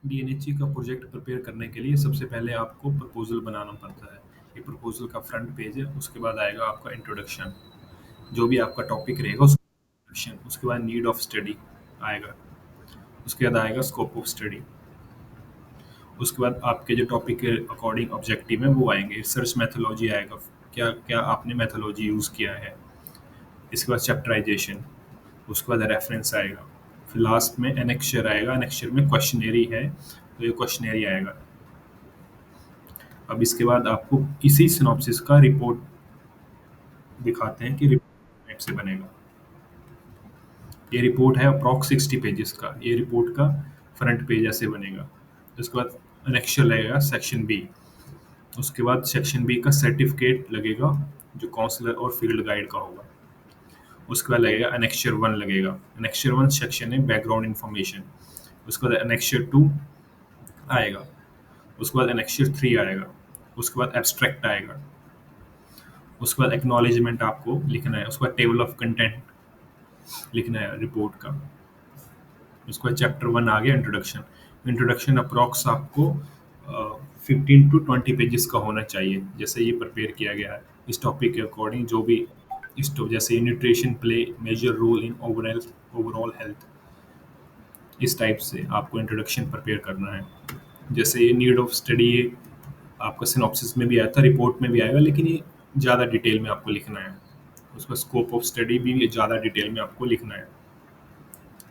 डीएनएचई का project prepare करने के लिए सबसे पहले आपको प्रपोजल बनाना पड़ता है। ये प्रपोजल का फ्रंट पेज है, उसके बाद आएगा आपका इंट्रोडक्शन, जो भी आपका टॉपिक रहेगा उसका इंट्रोडक्शन, उसके बाद नीड ऑफ स्टडी आएगा, उसके बाद आएगा स्कोप ऑफ स्टडी, उसके बाद आपके जो टॉपिक के अकॉर्डिंग ऑब्जेक्टिव है वो आएंगे, रिसर्च मैथोलॉजी आएगा, क्या क्या आपने मैथोलॉजी यूज़ किया है, इसके बाद चैप्टराइजेशन, उसके बाद रेफरेंस आएगा, फिर लास्ट में एनेक्चर आएगा, एनेक्चर में क्वेश्चनरी है तो ये क्वेश्चनरी आएगा। अब इसके बाद आपको इसी सिनॉप्सिस का रिपोर्ट दिखाते हैं कि रिपोर्ट टाइप से बनेगा। ये रिपोर्ट है अप्रॉक्स 60 पेजेस का, ये रिपोर्ट का फ्रंट पेज ऐसे बनेगा। उसके बाद एनेक्चर लगेगा सेक्शन बी, उसके बाद सेक्शन बी का सर्टिफिकेट लगेगा जो काउंसलर और फील्ड गाइड का होगा। उसके बाद लगेगा एनेक्चर 1 लगेगा, एनेक्चर 1 सेक्शन है बैकग्राउंड इन्फॉर्मेशन, उसके बाद एनेक्चर 2 आएगा, उसके बाद एनेक्चर 3 आएगा, उसके बाद एब्स्ट्रैक्ट आएगा, उसके बाद एक्नॉलेजमेंट आपको लिखना है, उसके बाद टेबल ऑफ कंटेंट लिखना है रिपोर्ट का, उसके बाद चैप्टर 1 आ गया इंट्रोडक्शन। इंट्रोडक्शन अप्रॉक्स आपको 15 टू 20 पेजेस का होना चाहिए, जैसे ये प्रिपेयर किया गया है इस टॉपिक के अकॉर्डिंग, जो भी इस जैसे nutrition play major role in overall health, इस टाइप से आपको इंट्रोडक्शन प्रिपेयर करना है। जैसे ये नीड ऑफ स्टडी ये आपका सिनॉप्सिस में भी आया था, रिपोर्ट में भी आएगा, लेकिन ये ज़्यादा डिटेल में आपको लिखना है। उसका स्कोप ऑफ स्टडी भी ज़्यादा डिटेल में आपको लिखना है।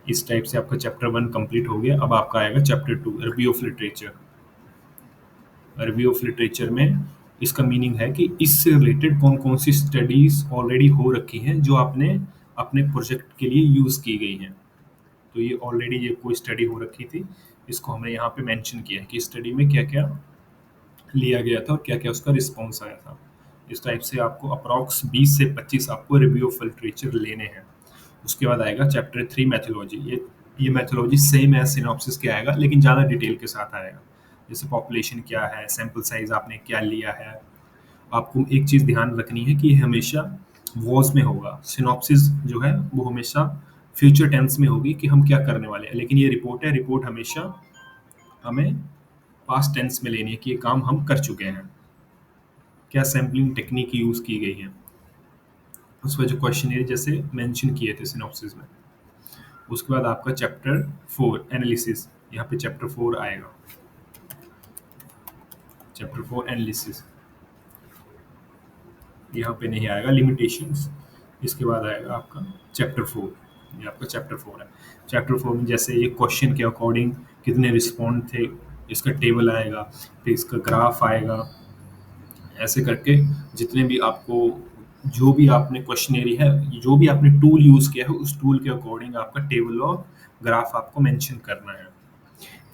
इस टाइप से आपका चैप्टर 1 कंप्लीट हो गया। अब आपका आएगा chapter 2 review of literature. Review of literature में इसका मीनिंग है कि इससे रिलेटेड कौन कौन सी स्टडीज ऑलरेडी हो रखी हैं जो आपने अपने प्रोजेक्ट के लिए यूज़ की गई हैं। तो ये ऑलरेडी ये कोई स्टडी हो रखी थी, इसको हमने यहाँ पे मेंशन किया है कि स्टडी में क्या क्या लिया गया था और क्या क्या उसका रिस्पॉन्स आया था। इस टाइप से आपको अप्रॉक्स 20 से 25 आपको रिव्यू ऑफ लिटरेचर लेने हैं। उसके बाद आएगा चैप्टर 3 मैथोलॉजी। ये मैथोलॉजी सेम है सिनॉप्सिस के आएगा, लेकिन ज़्यादा डिटेल के साथ आएगा। जैसे पॉपुलेशन क्या है, सैंपल साइज आपने क्या लिया है। आपको एक चीज़ ध्यान रखनी है कि हमेशा वॉज में होगा, सिनॉप्सिस जो है वो हमेशा फ्यूचर टेंस में होगी कि हम क्या करने वाले हैं, लेकिन ये रिपोर्ट है, रिपोर्ट हमेशा हमें पास्ट टेंस में लेनी है कि ये काम हम कर चुके हैं, क्या सैम्पलिंग टेक्निक यूज़ की गई है। उसमें जो क्वेश्चनरी जैसे मेंशन किए थे सिनॉप्सिस में। उसके बाद आपका चैप्टर 4 एनालिसिस, यहाँ पे चैप्टर 4 आएगा, चैप्टर 4 एनालिसिस यहाँ पे नहीं आएगा, लिमिटेशंस। इसके बाद आएगा आपका चैप्टर 4, ये आपका चैप्टर 4 है। चैप्टर 4 में जैसे ये क्वेश्चन के अकॉर्डिंग कितने रिस्पॉन्ड थे, इसका टेबल आएगा, फिर इसका ग्राफ आएगा, ऐसे करके जितने भी आपको जो भी आपने क्वेश्चनरी है, जो भी आपने टूल यूज़ किया है, उस टूल के अकॉर्डिंग आपका टेबल और ग्राफ आपको मेंशन करना है।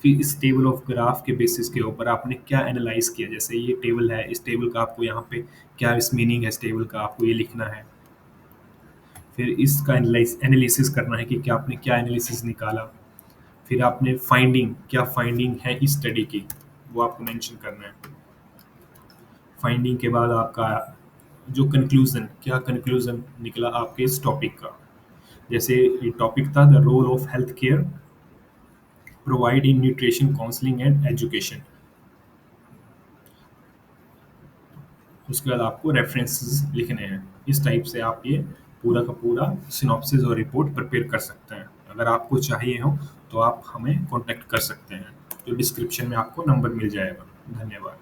फिर इस टेबल ऑफ ग्राफ के बेसिस के ऊपर आपने क्या एनालाइज किया, जैसे ये टेबल है, इस टेबल का आपको यहाँ पे क्या इस मीनिंग है, इस टेबल का आपको ये लिखना है। फिर इसका एनालिसिस करना है कि क्या आपने क्या एनालिसिस निकाला। फिर आपने फाइंडिंग, क्या फाइंडिंग है इस स्टडी की, वो आपको मेंशन करना है। फाइंडिंग के बाद आपका जो कंक्लूजन, क्या कंक्लूजन निकला आपके इस टॉपिक का। जैसे ये टॉपिक था the role of health care provide in nutrition counselling and education. उसके बाद आपको रेफरेंसेस लिखने हैं। इस टाइप से आप ये पूरा का पूरा सिनॉप्सिस और रिपोर्ट प्रिपेयर कर सकते हैं। अगर आपको चाहिए हो तो आप हमें कांटेक्ट कर सकते हैं, तो डिस्क्रिप्शन में आपको नंबर मिल जाएगा। धन्यवाद।